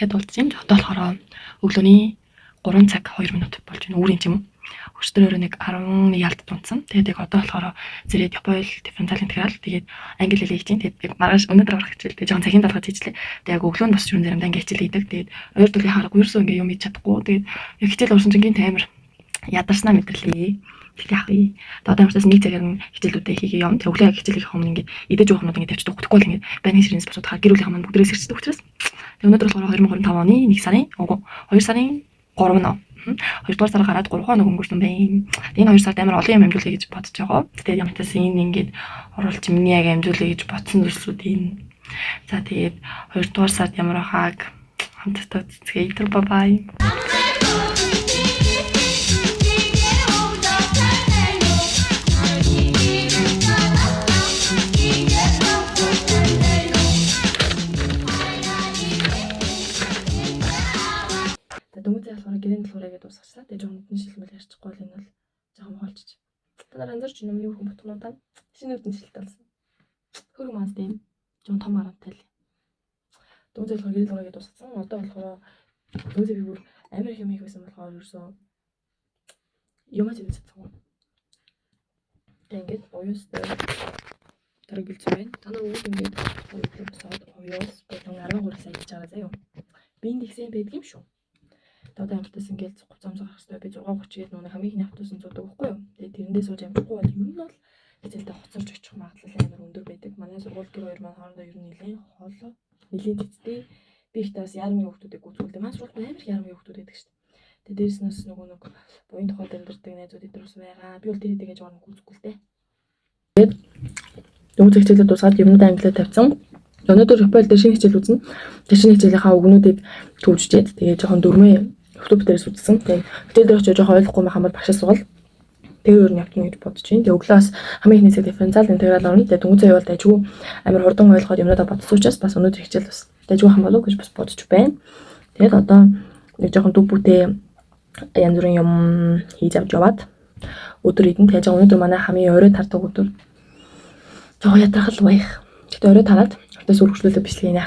дахиад уулзж юм. Одоо болохоор өглөөний 3 цаг 2 минут болж байна. Үүрийн ч юм уу. Өчтөр нэг 11 ялд тунцсан. Тэгээд одоо болохоор зэрэг Японы дифференциал интеграл тэгээд англи хэлийг хийж байна. Тэгээд маргааш өнөөдөр гарах хичээл тэгээд жоохон цагийн даалгавар хийжлээ. Тэгээд яг өглөө нь бас шүүн заримдаа ингээ хичээл хийдэг. Тэгээд ойр төлөв харахгүй ерөөсөө ингээ юм хийж чадахгүй. Тэгээд яг хичээл орсон чинь гинт амир ядарснаа мэдэрлээ. Тэгтээ хавъя. Одоо амтаас нэг цагаар хичээлүүдээ хийгээ юм. Тэг өглөө яг хичээл хийх өмнө ингээд идэж уухнууд ингээд тавьчих дуухгүй л ингээд байны ширнээс босоод хаа гэр бүлийнхаа маань бүгдээс ирчихдэг учраас. Тэг өнөөдөр болохоор 2025 оны 1 сарын 2 сарын 3 нөө. 2 дугаар сар гараад 3 хоног өнгөрсөн байна. Энэ 2 сард амар олон юм амжуулъя гэж бодож байгаа. Тэгээд ямтаас энэ ингээд оруулж миний яг амжуулъя гэж бодсон зүйлсүүд энэ. За тэгээд 2 дугаар сард ямар хааг хамтдаа үзье. Бай. Дөнгөж ялахаар гэрийн талуураа гэдэг усгачлаа. Тэгээ жоохон нүдний шилмэл ярьчихгүй бол энэ бол жоохон хоолчиж. Та нар анзарч байна уу? Юу хүн ботгонуудаа шинэ нүдний шилтэй болсон. Хөрг маас тийм жоохон том аравтай л. Дөнгөж ялахаар гэрийн талуураа гэдэг усгацсан. Одоо болохоор дөнгөж би бүр амар их юм хийх байсан болохоор ерөөсөө юмаа хийж чадсан. Тэгээд оюустай таргалж байна. Та нар үгүй ингээд босоод оюус болон 13 сая хийж байгаа заяа. Би энэ ихсэн байдаг юм шүү. Одоо амтаас ингээд 300 гарах хэрэгтэй. Би 6:30 гээд нүг хамгийн ихний автобусын зуудаг байхгүй юу. Тэгээд тэрэндээ сууж амжихгүй бол юм нь бол хичээлдээ хоцорч очих магадлал амар өндөр байдаг. Манай сургууль гэр хоёр маань хоорондоо ер нь нэлээд хоолой, нэлээд цэцтэй. Би ихтэй бас яармын хүмүүсийг гүйцүүлдэг. Манай сургууль амар их яармын хүмүүс байдаг шүү дээ. Тэгээд дээрээс нь бас нөгөө буян тухайд амьдардаг найзууд эдгээр бас байгаа. Би бол тэр хэдийгээ жоо гүйцэхгүй л дээ. Тэгээд дөнгөж хичээлээ дуусгаад юмнуудаа англиар тавьсан. Өнөөдөр Японд дээр шинэ хичээл үзнэ. Тэр шинэ хичээлийнхаа үгнүүдийг төвчжээд тэгээд жоохон дөрмөө YouTube дээрээс үзсэн. Тэгээд хичээл дээр очиж жоохон ойлгохгүй байх юм бол багшаа сугал. Тэгээ өөр нь явтна гэж бодож байна. Тэгээ өглөөс хамгийн ихний хэсэг дифференциал интеграл орно. Тэгээ дөнгөж явал дайггүй амар хурдан ойлгоод юмнуудаа бодсон учраас бас өнөөдөр хичээл бас дайггүй хам болов гэж бас бодож байна. Тэгээд одоо нэг жоохон дүг бүтэй янз бүрийн юм хийж авч яваад өдөр идэн. Тэгээд өнөөдөр манай хамгийн орой тардаг өдөр. Жоо ятархал байх. Тэгтээ орой тараад одоо сүрхшлүүлээ бичлэгийнэ.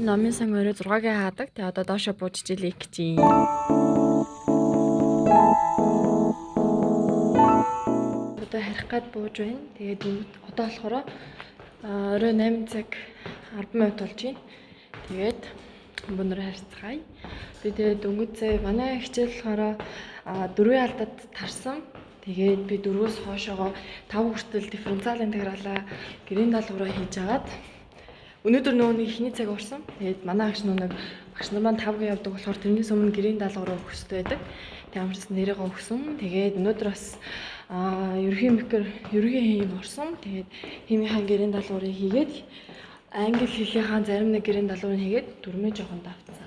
Номын сан орой 6-гийн хаадаг. Тэгээ одоо доошо бууж жилээ гэж юм. Одоо харих гад бууж байна. Тэгээд одоо болохоор орой 8 цаг 10 минут болж байна. Тэгээд өнөөдөр харьцгаая. Би тэгээд дөнгөж манай хичээл болохоор 4 алдад тарсан. Тэгээд би 4-өөс хоошоогоо 5 хүртэл дифференциал интегралаа гэрийн даалгавраа хийж агаад өнөөдөр нөгөө ихний цаг уурсан. Тэгээд манай агш нөгөө багш нар маань 5-г явдаг болохоор тэрнээс өмнө гэрийн даалгавраа өгөх хэрэгтэй байдаг. Тэгээд амжилт нэрээ өгсөн. Тэгээд өнөөдөр бас ерөнхий хийм орсон. Тэгээд химийнхаа гэрийн даалгаврыг хийгээд англи хэлийнхаа зарим нэг гэрийн даалгаврыг хийгээд дөрмөө жоохон давтсан.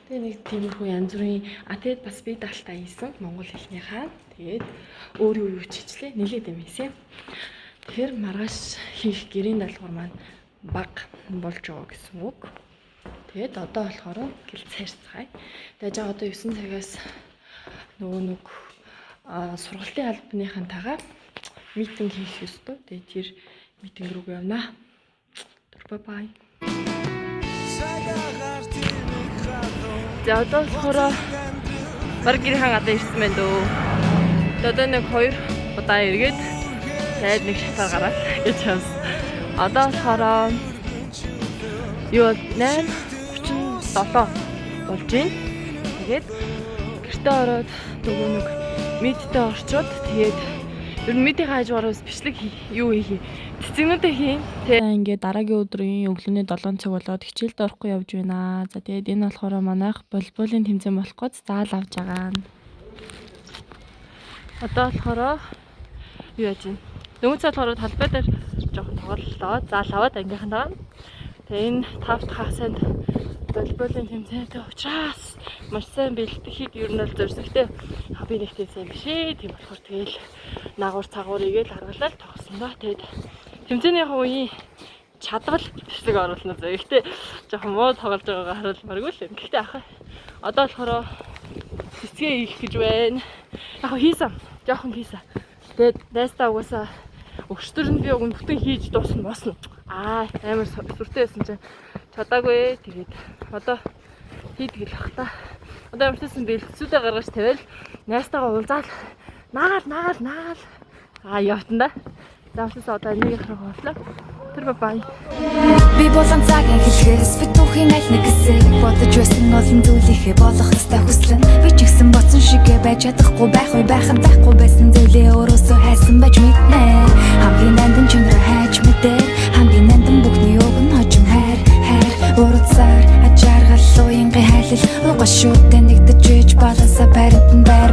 Тэгээд нэг тиймэрхүү янз бүрийн тэгээд бас би даалтаа хийсэн монгол хэлнийхаа. Тэгээд өөр юу хийчлээ. Нэлээд юм хийсэн. Тэгэхээр маргааш хийх гэрийн даалгавар маань баг болж байгаа гэсэн үг. Тэгээд одоо болохоор гэлц хайрцгаая. Тэгээд одоо 9 цагаас нөгөө сургалтын албаныхантайгаа митинг хийх ёстой. Тэгээд тэр митинг рүү явна. Бай. За одоо болохоор баг гэрийн гадаа ирсэн байна дөө. Одоо нэг 2 удаа эргээд тэгээд нэг шатаар гараад гэж хэлсэн. Одоо болохоор юу 8:37 болж байна. Тэгээд гэртээ ороод нөгөө нэг мэдтэй орчоод тэгээд Ер нь мэдээ хааж гараас бичлэг юу хийх. Цэцгнүүдээ хийн. Тэгээ ингээд дараагийн өдрийн өглөөний 7 цаг болоод хичээлд орохгүй явж байна. За тэгээд энэ болохоор манайх волейболын тэмцээн болох гэж заал авч байгаа. Одоо болохоор юу яаж юм. Дөнгөж цаа болохоор талбай дээр жоохон тоглолоо. Заал аваад ангийнхантаа. Тэгээ энэ 5 дахь хасанд волейболын тэмцээнтэй учраас маш сайн бэлтгэхийг ер нь л зорьсогтэй. Би нэг тэмцээн биш ээ. Тийм болохоор тэгэл наагур цагуурыг л харгалаа л тогсон ба. Тэгээд тэмцээнийхээ үеийн чадвал бичлэг оруулна зөө. Гэхдээ жоохон муу тоглож байгаагаа харуулмааргүй л юм. Гэхдээ ах одоо болохоор цэцгээ ийх гэж байна. Яг хийсэн. Жоохон хийсэн. Тэгээд найстаа угаасаа өгчтөр нь би уг нь бүтэн хийж дуусна босно. Амар сүртэй байсан чинь чадаагүй. Тэгээд одоо хийдэг л бах та. Одоо ямарчсан бэлтцүүдээ гаргаж тавиал найстайгаа уулзаал наагаал явтан да. Заавчаас одоо нэг их хоослоо. Тэр бай. Би болон цагийн хэлхээс би түүхийн аль нэг хэсэг бодож байсан олон зүйлийнхээ болох хэвээр хүслэн би ч гэсэн боцсон шигээ байж чадахгүй байх байхгүй байсан зүйлээ өөрөөсөө хайсан байж мэднэ. Хамгийн нандин чанараа хайж мэдээ хамгийн нандин бүхний өг нь хожим хайр урдсаар ажааргал уянгийн хайлал угаш шүтэ нэгдэж иж балансаа баримтан байр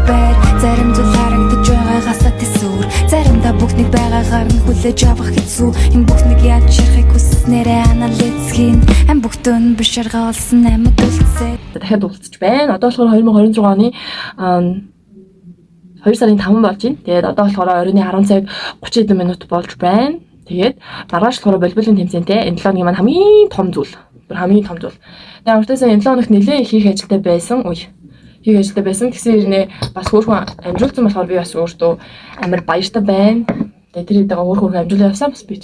зарим зүйл харагдаж байгаагасаа тэсүр заримдаа бүхнийг байгаагаар нь хүлээж авах хэцүү энэ бүхнийг яаж ширхэг хүснээрээ анализ хийн ам бүхтэн биш арга олсон амьд үлдсээ дахиад уулзч байна. Одоо болохоор 2026 оны 2 сарын 5 болж байна. Тэгээд одоо болохоор оройн 10 цаг 30 минут болж байна. Тэгээд маргааш болохоор волейболын тэмцээнтэй энэ 7 өдрийн маань хамгийн том зүйл. Тэгээд уртаасаа энэ 7 хоногт нэлээд хийх ажилтай байсан. Тэгсэн хэрнээ бас хөөрхөн амжуулсан болохоор би бас өөртөө амар баяртай байна. Тэгээд тэр хэдийгээр хөөрхөн амжуулаа явсан бас би.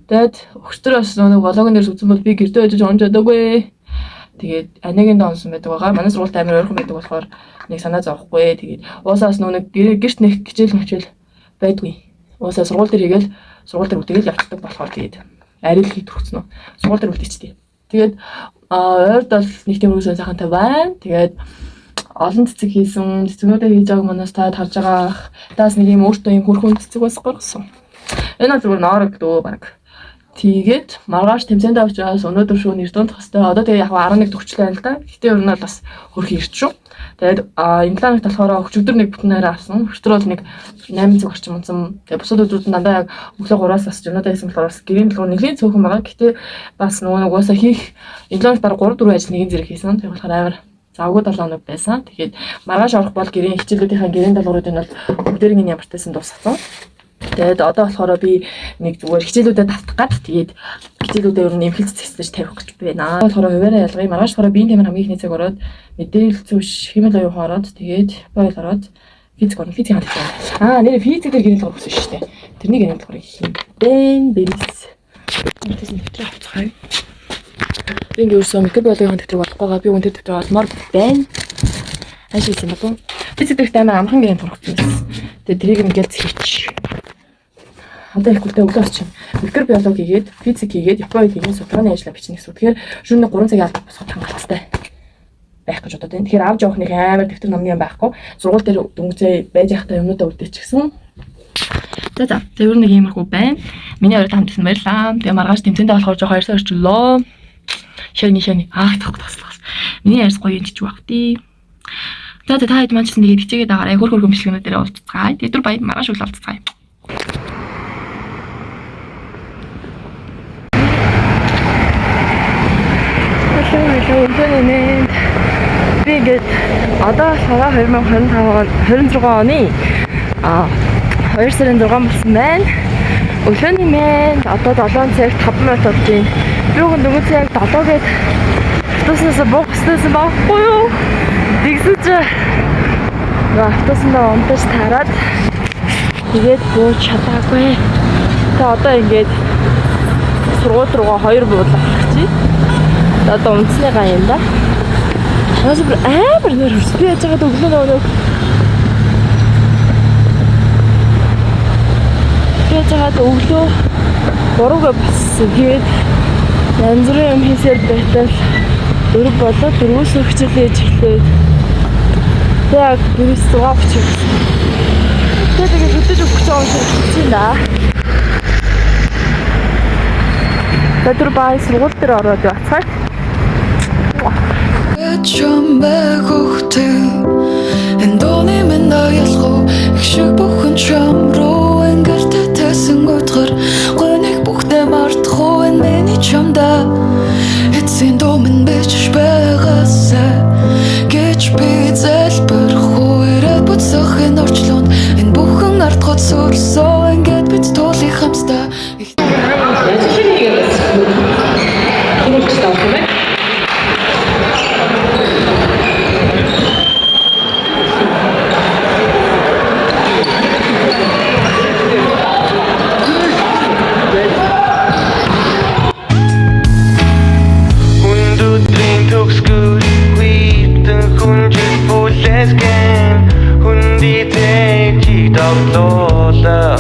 Тэгээд өгчтөр бас нэг вологон дээр үзсэн бол би гэртээ очиж онж чадаагүй. Тэгээд анагийн доонсон байдаг байгаа. Манай сургуульд амар ойрхон байдаг болохоор нэг санаа зовхгүй. Тэгээд уусаас нэг гэрт нэг хичээл байдгүй. Уусаа сургууль дээр хийгээл сургууль дээр үтгэл явчихдаг болохоор тэгээд арил хийх төрсөн. Сургууль дээр үлдээчтэй. Тэгээд ойрд бол нэг тийм үсэн сайхантай байна. Тэгээд олон цэцэг хийсэн. Цэцгнүүдээ хийж байгааг манаас та харж байгаа. Таас нэг юм өөртөө юм хөрхөн цэцэг бас гаргасан. Энэ бол зүгээр норог дөө баг. Тэгээд маргааш тэмцээндээ очиас өнөөдөр шөнө эрдэнэ тахстай. Одоо тэгээ яг 11 төгчлөө байна л да. Гэтэ ер нь бол бас хөрх ирч шүү. Тэгээд энэ ланагт болохоор өчигдөр нэг бүтнээр авсан. Өчигдөр бол нэг 8 цаг орчим унсан. Тэгээд бусад өдрүүд нь дандаа яг өглөө 3-аас бас жинодаа хийсэн болохоор бас гэрийн төлөв нэлийн цөөхөн байгаа. Гэтэ бас нөгөө угаасаа хийх энэ ланагт дараа 3-4 ажил нэгэн зэрэг хийсэн. Тэгээд болохоор амар завгүй 7 хоног байсан. Тэгээд маргааш орох бол гэрийн хичээлүүдийнхаа гэрийн даалгаврууд нь бол бүгдээрийн ямартайсан дууссан. Тэгээд одоо болохоор би нэг зүгээр хичээлүүдэд давтах гад тэгээд хичээлүүдээ ер нь нэмэлт цэцлэж тавих гэж байна. болохоор хуваараа ялгая. Маргааш болохоор биеийн тамир хамгийн ихний цаг ороод мэдээлэл зөвш хэмэл оюун ороод тэгээд бойл ороод физик хандах байна. Нэр физик дээр гэрэл гаргасан шүү дээ. Тэрнийг энэ болохоор хийх юм. Бэрис. Тэрс нэвтрээ авцгаая. Би ингээ өөрсөө микробиологийн дэвтрийг болохгүйгаа би үнтэй дэвтрийг олмоор байна. Ашиг юм байна. Физик дээр таймаа амхан гэрэл гаргасан. Тэгээд тэрийг ингээл хийчих. Одоо их хүлтэй өглөөс чинь микробиологи хийгээд физик хийгээд экологи хийгээд судалгааны ажлаа бичнэ гэсэн. Тэгэхээр шөнө 3 цагийн албан босгох хангалттай байх гэж бодод байна. Тэгэхээр авч явах нэг амар дэвтэр номны юм байхгүй. Сургууль дээр дөнгөцөө байж байхдаа юмнуудаа үлдээчихсэн. За тэр нэг иймэрхүү байна. Миний оройд хамтсан баярлаа. Тэгээ маргааш тэмцээндээ болохоор жоо 2 сар орчлоо. Шэний таслаас. Миний ярьс гоё юм чиж баг тий. За та хэд манчсан тэгээд хичээгээд байгаарай. Хөрхөн бичлэгнүүд дээр уулзцгаая. Тэгээд баяр маргааш өглөө уулзцгаая. Hello. Би ингээд одоо 2026 оны 2 сарын 6 болсон байна. Өглөөний мэнд одоо 7 цаг 5 минут болж байна. Би өгөн дөнгөж яг 7-гээд автобуснаас буух гэсэн байхгүй юу? Тэгсэж автобуснаа унтаж тараад тэгээд бууж чадаагүй. Тэгээ одоо ингээд сургууль руугаа 2 буулгах гэж. Одоо унтсныгаа юм да. Хөөс амар нэр хөрс. Би яаж байгаа өглөө нөгөө яаж байгаа өглөө 3-г бассан. Тэгээд янз бүрийн юм хийсээр байтал 4 болоод 4-өөс хичээлээ эхлээд. Тэгээд бис 6 хүч. тэгээд хөдөж өгч байгаа юм шиг хэлсэн да. Өдөр бай сургууль дээр ороод явцгаая. Чамбэг хөхтэй эндоны минь аялах их шиг бүхэн чам руу энгэртэ тэсэн утгар гоныг бүхтэ мартах уу энэ миний чамда эцсийн домын бич байгаасаа гэж би залбирх уу ирээд буцах энэ орчлоонд энэ бүхэн ард гот сүрсөө ингээд бид туулах хамстаа Hundi tek ki davlola